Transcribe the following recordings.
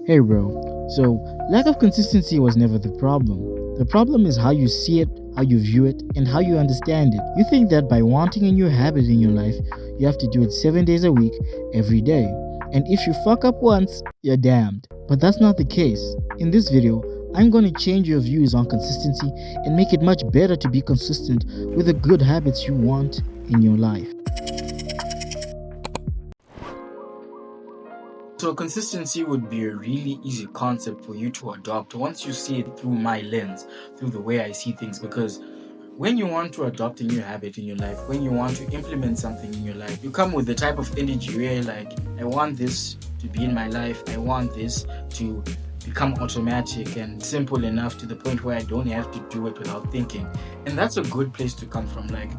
Hey bro, so lack of consistency was never the problem. The problem is how you see it, how you view it, and how you understand it. You think that by wanting a new habit in your life, you have to do it 7 days a week, every day. And if you fuck up once, you're damned. But that's not the case. In this video, I'm going to change your views on consistency and make it much better to be consistent with the good habits you want in your life. So consistency would be a really easy concept for you to adopt once you see it through my lens, through the way I see things. Because when you want to adopt a new habit in your life, when you want to implement something in your life, you come with the type of energy where like, I want this to be in my life, I want this to become automatic and simple enough to the point where I don't have to do it without thinking. And that's a good place to come from. Like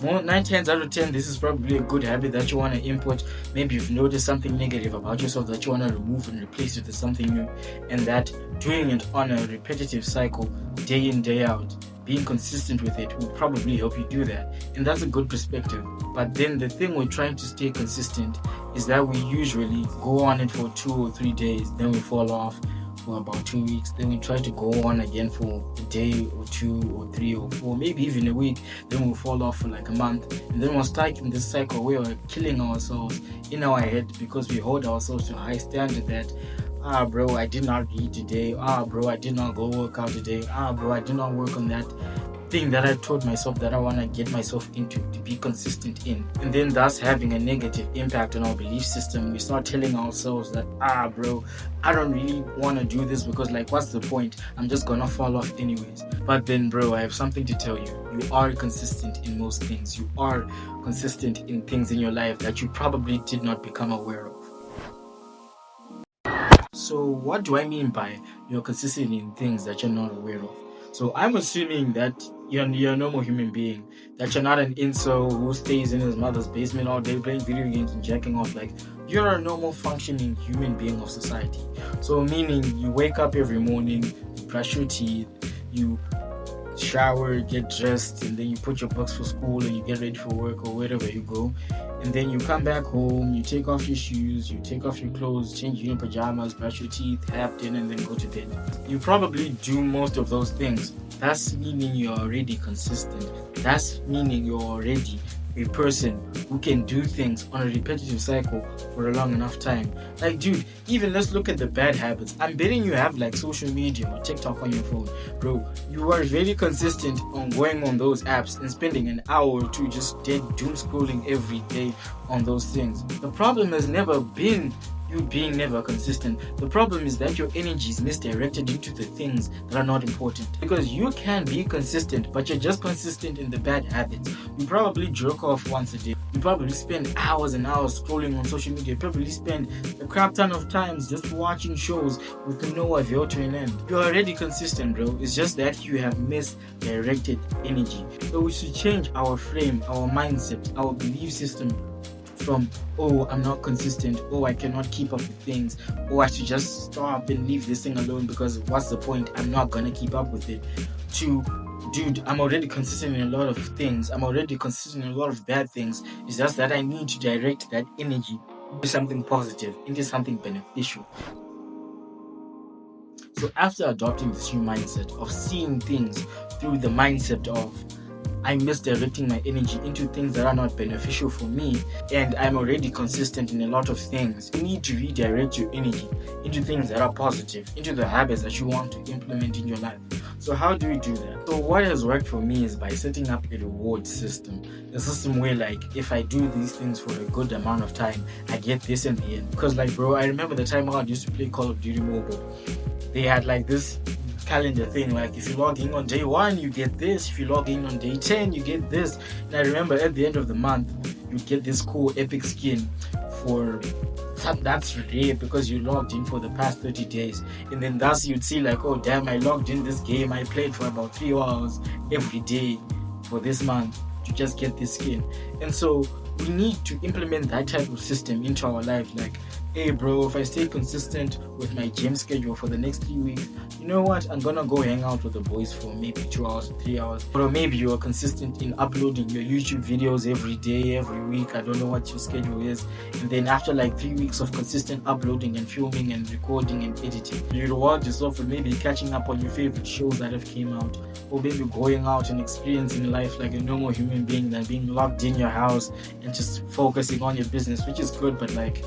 9 times out of 10, this is probably a good habit that you want to input. Maybe you've noticed something negative about yourself that you want to remove and replace it with something new, and that doing it on a repetitive cycle, day in, day out, being consistent with it will probably help you do that. And that's a good perspective. But then the thing with trying to stay consistent is that we usually go on it for 2 or 3 days, then we fall off for about 2 weeks, then we try to go on again for a day or 2 or 3 or 4, maybe even a week, then we'll fall off for like a month, and then we'll start in this cycle where we're killing ourselves in our head because we hold ourselves to a high standard that bro, I did not read today, bro, I did not go work out today, bro, I did not work on that thing that I told myself that I want to get myself into, to be consistent in. And then thus having a negative impact on our belief system. We start telling ourselves that bro, I don't really want to do this because like, what's the point? I'm just gonna fall off anyways. But then bro, I have something to tell you. You are consistent in most things. You are consistent in things in your life that you probably did not become aware of. So what do I mean by you're consistent in things that you're not aware of? So I'm assuming that you're a normal human being, that you're not an incel who stays in his mother's basement all day playing video games and jacking off. Like, you're a normal functioning human being of society. So meaning you wake up every morning, you brush your teeth, you shower, get dressed, and then you put your books for school and you get ready for work or wherever you go. And then you come back home, you take off your shoes, you take off your clothes, change your pajamas, brush your teeth, have dinner, and then go to bed. You probably do most of those things. That's meaning you're already consistent. That's meaning you're already a person who can do things on a repetitive cycle for a long enough time. Like, dude, even let's look at the bad habits. I'm betting you have like social media or TikTok on your phone. Bro, you are very consistent on going on those apps and spending an hour or two just dead doom scrolling every day on those things. The problem has never been you being never consistent. The problem is that your energy is misdirected into the things that are not important. Because you can be consistent, but you're just consistent in the bad habits. You probably jerk off once a day. You probably spend hours and hours scrolling on social media. You probably spend a crap ton of times just watching shows with no avail to an end. You're already consistent, bro. It's just that you have misdirected energy. So we should change our frame, our mindset, our belief system from, oh, I'm not consistent, oh, I cannot keep up with things, oh, I should just stop and leave this thing alone because what's the point? I'm not gonna keep up with it, to, dude, I'm already consistent in a lot of things, I'm already consistent in a lot of bad things. It's just that I need to direct that energy into something positive, into something beneficial. So after adopting this new mindset of seeing things through the mindset of I'm misdirecting my energy into things that are not beneficial for me, and I'm already consistent in a lot of things, you need to redirect your energy into things that are positive, into the habits that you want to implement in your life. So how do we do that? So what has worked for me is by setting up a reward system. A system where like, if I do these things for a good amount of time, I get this in the end. Because like, bro, I remember the time I used to play Call of Duty Mobile. They had like this calendar thing, like if you log in on day 1 you get this, if you log in on day 10 you get this. And I remember at the end of the month you get this cool epic skin for something that's rare because you logged in for the past 30 days. And then thus you'd see like, oh damn, I logged in this game, I played for about 3 hours every day for this month to just get this skin. And so we need to implement that type of system into our life. Like, hey bro, if I stay consistent with my gym schedule for the next 3 weeks, you know what? I'm gonna go hang out with the boys for maybe 2 hours, 3 hours. Or maybe you are consistent in uploading your YouTube videos every day, every week. I don't know what your schedule is. And then after like 3 weeks of consistent uploading and filming and recording and editing, you reward yourself with maybe catching up on your favorite shows that have came out, or maybe going out and experiencing life like a normal human being than being locked in your house and just focusing on your business, which is good, but like,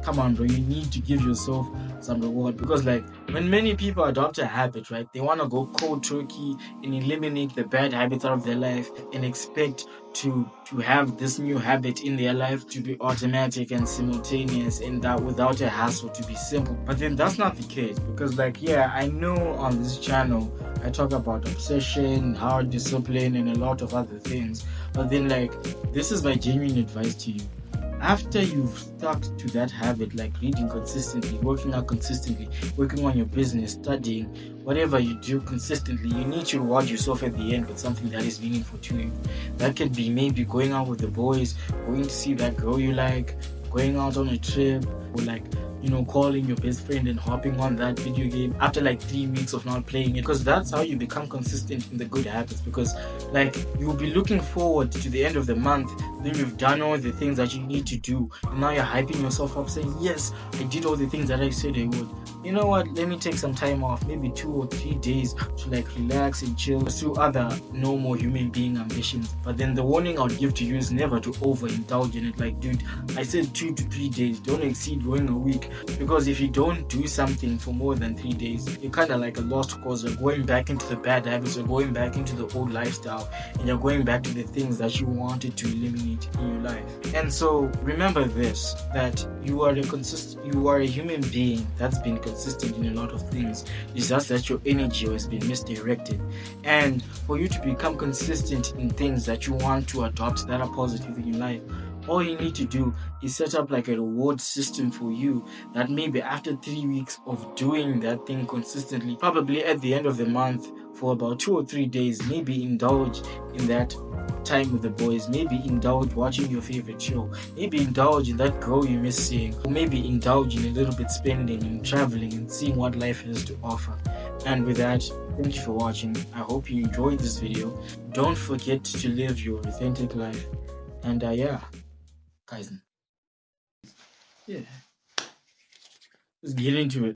come on bro, you need to give yourself some reward. Because like, when many people adopt a habit, right, they want to go cold turkey and eliminate the bad habits out of their life and expect to have this new habit in their life to be automatic and simultaneous, and that without a hassle, to be simple. But then that's not the case, because like, yeah, I know on this channel I talk about obsession, hard discipline, and a lot of other things, but then like, this is my genuine advice to you. After you've stuck to that habit, like reading consistently, working out consistently, working on your business, studying, whatever you do consistently, you need to reward yourself at the end with something that is meaningful to you. That could be maybe going out with the boys, going to see that girl you like, going out on a trip, or like, calling your best friend and hopping on that video game after like 3 weeks of not playing it. Because that's how you become consistent in the good habits. Because like, you'll be looking forward to the end of the month, then you've done all the things that you need to do, and now you're hyping yourself up saying, yes, I did all the things that I said I would. You know what, let me take some time off, maybe 2 or 3 days, to like relax and chill, pursue other normal human being ambitions. But then the warning I would give to you is never to overindulge in it. Like, dude, I said 2 to 3 days, don't exceed going a week. Because if you don't do something for more than 3 days, you're kind of like a lost cause. You're going back into the bad habits, you're going back into the old lifestyle, and you're going back to the things that you wanted to eliminate in your life. And so remember this, that you are a human being that's been consistent in a lot of things. It's just that your energy has been misdirected. And for you to become consistent in things that you want to adopt that are positive in your life, all you need to do is set up like a reward system for you, that maybe after 3 weeks of doing that thing consistently, probably at the end of the month, for about 2 or 3 days, maybe indulge in that time with the boys, maybe indulge watching your favorite show, maybe indulge in that girl you miss seeing, or maybe indulge in a little bit spending and traveling and seeing what life has to offer. And with that, thank you for watching. I hope you enjoyed this video. Don't forget to live your authentic life. And yeah, guys, yeah, let's get into it.